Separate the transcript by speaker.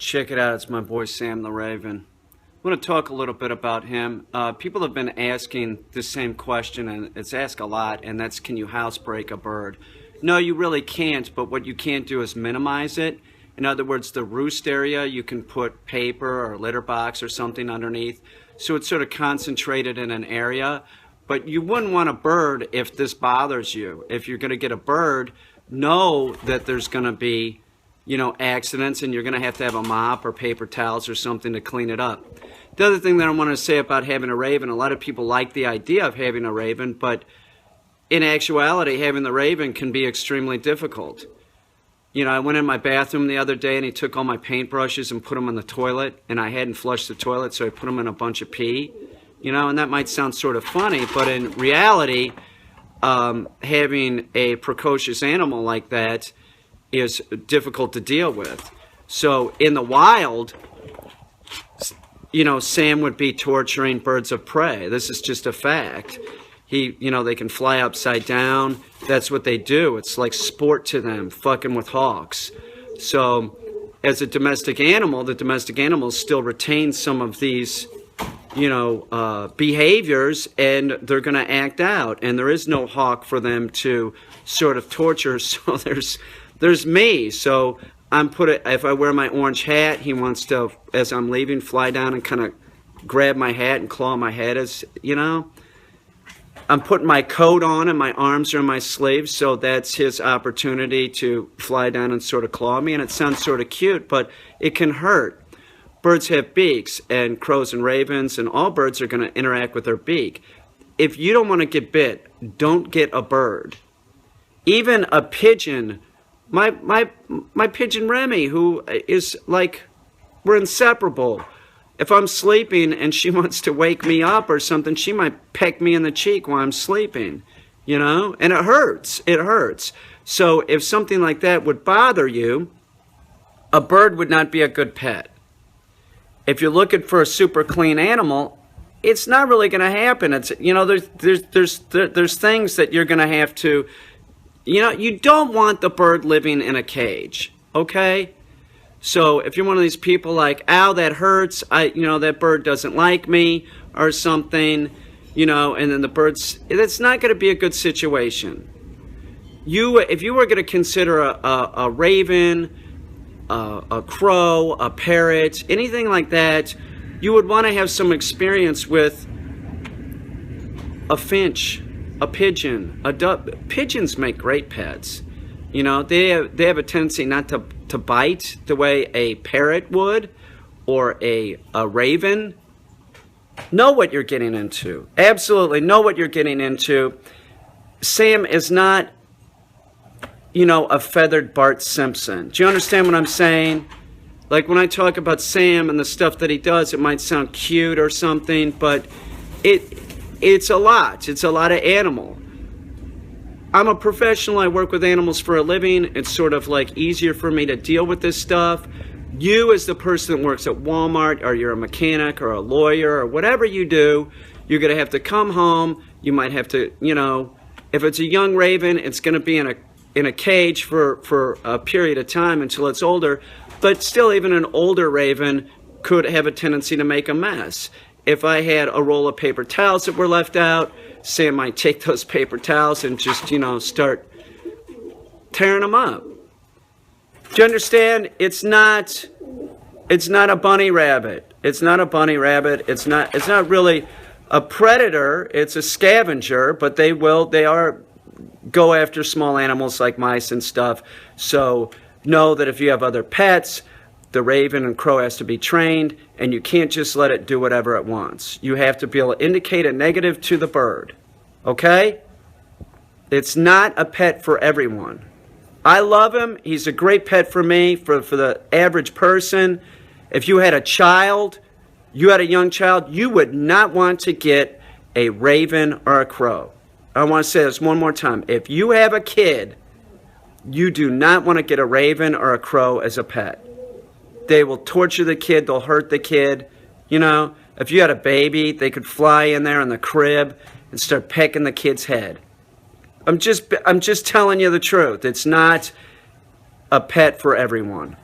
Speaker 1: Check it out, it's my boy Sam the Raven. I want to talk a little bit about him. People have been asking the same question, and it's asked a lot, and that's, can you housebreak a bird? No, you really can't, but what you can do is minimize it. In other words, the roost area, you can put paper or litter box or something underneath, so it's sort of concentrated in an area. But you wouldn't want a bird if this bothers you. If you're going to get a bird, know that there's going to be, accidents, and you're going to have a mop or paper towels or something to clean it up. The other thing that I want to say about having a raven, a lot of people like the idea of having a raven, but in actuality, having the raven can be extremely difficult. I went in my bathroom the other day and he took all my paintbrushes and put them in the toilet, and I hadn't flushed the toilet, so I put them in a bunch of pee. And that might sound sort of funny, but in reality, having a precocious animal like that is difficult to deal with. So in the wild, Sam would be torturing birds of prey. This is just a fact. They can fly upside down. That's what they do. It's like sport to them, fucking with hawks. So as a domestic animal, the domestic animals still retain some of these behaviors, and they're going to act out, and there is no hawk for them to sort of torture. So there's me. So if I wear my orange hat, he wants to, as I'm leaving, fly down and kind of grab my hat and claw my head, I'm putting my coat on and my arms are in my sleeves, so that's his opportunity to fly down and sort of claw me, and it sounds sort of cute, but it can hurt. Birds have beaks, and crows and ravens and all birds are going to interact with their beak. If you don't want to get bit, don't get a bird. Even a pigeon, my pigeon Remy, who is like, we're inseparable. If I'm sleeping and she wants to wake me up or something, she might peck me in the cheek while I'm sleeping, and it hurts. It hurts. So if something like that would bother you, a bird would not be a good pet. If you're looking for a super clean animal, it's not really going to happen. It's there's things that you're going to have to, you don't want the bird living in a cage, okay? So if you're one of these people like, ow, that hurts, that bird doesn't like me or something, and then the bird's, it's not going to be a good situation. If you were going to consider a raven, a crow, a parrot, anything like that, you would want to have some experience with a finch, a pigeon, a dove. Pigeons make great pets. They have a tendency not to bite the way a parrot would or a raven. Know what you're getting into. Absolutely know what you're getting into. Sam is not, a feathered Bart Simpson. Do you understand what I'm saying? Like when I talk about Sam and the stuff that he does, it might sound cute or something, but it's a lot. It's a lot of animal. I'm a professional. I work with animals for a living. It's sort of like easier for me to deal with this stuff. You, as the person that works at Walmart, or you're a mechanic or a lawyer or whatever you do, you're going to have to come home. You might have to, if it's a young raven, it's going to be in a cage for a period of time until it's older. But still, even an older raven could have a tendency to make a mess. If I had a roll of paper towels that were left out, Sam might take those paper towels and just, start tearing them up. Do you understand? It's not a bunny rabbit. It's not a bunny rabbit. It's not really a predator. It's a scavenger, but they are go after small animals like mice and stuff. So know that if you have other pets, the raven and crow has to be trained, and you can't just let it do whatever it wants. You have to be able to indicate a negative to the bird, okay? It's not a pet for everyone. I love him. He's a great pet for me, for the average person. If you had a child, you had a young child, you would not want to get a raven or a crow. I want to say this one more time. If you have a kid, you do not want to get a raven or a crow as a pet. They will torture the kid. They'll hurt the kid. If you had a baby, they could fly in there in the crib and start pecking the kid's head. I'm just telling you the truth. It's not a pet for everyone.